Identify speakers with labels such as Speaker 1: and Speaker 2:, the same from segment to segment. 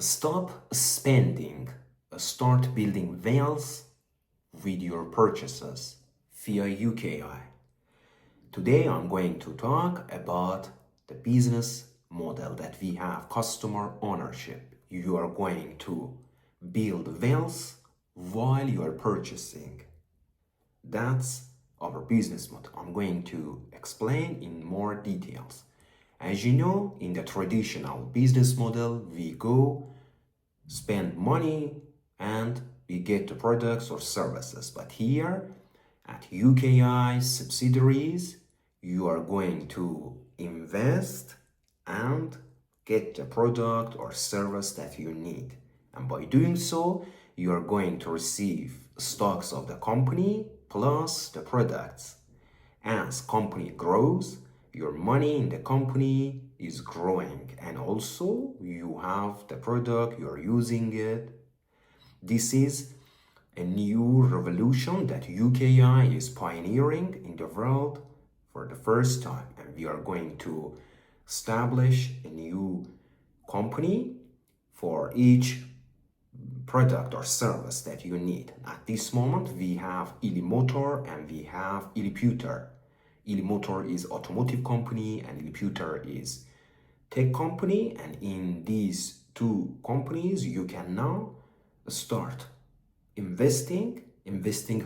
Speaker 1: Stop spending, start building wealth with your purchases via UKI. Today I'm going to talk about the business model that we have, customer ownership. You are going to build wealth while you are purchasing. That's our business model. I'm going to explain in more details. As you know, in the traditional business model, we go spend money and we get the products or services. But here at UKI subsidiaries, you are going to invest and get the product or service that you need. And by doing so, you are going to receive stocks of the company plus the products. As company grows, your money in the company is growing, and also you have the product, you're using it. This is a new revolution that UKI is pioneering in the world for the first time, and we are going to establish a new company for each product or service that you need. At this moment, we have ILIMOTOR and we have ILIPUTER. ILIMOTOR is automotive company and ILIPUTER is tech company, and in these two companies you can now start investing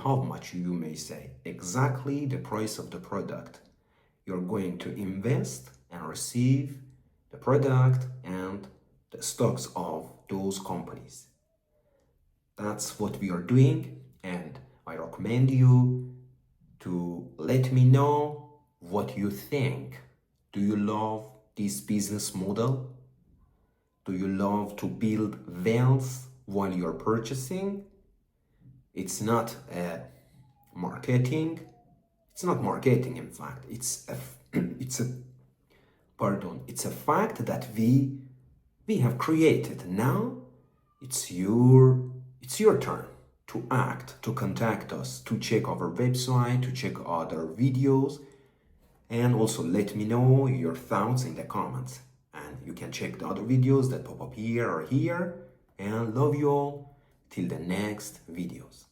Speaker 1: how much, you may say, exactly the price of the product. You're going to invest and receive the product and the stocks of those companies. That's what we are doing, and I recommend you to let me know what you think. Do you love this business model? Do you love to build wealth while you're purchasing? It's not marketing. It's not marketing, in fact. It's a fact that we have created. Now it's your turn to act, to contact us, to check our website, to check other videos, and also let me know your thoughts in the comments. And you can check the other videos that pop up here or here. And love you all till the next videos.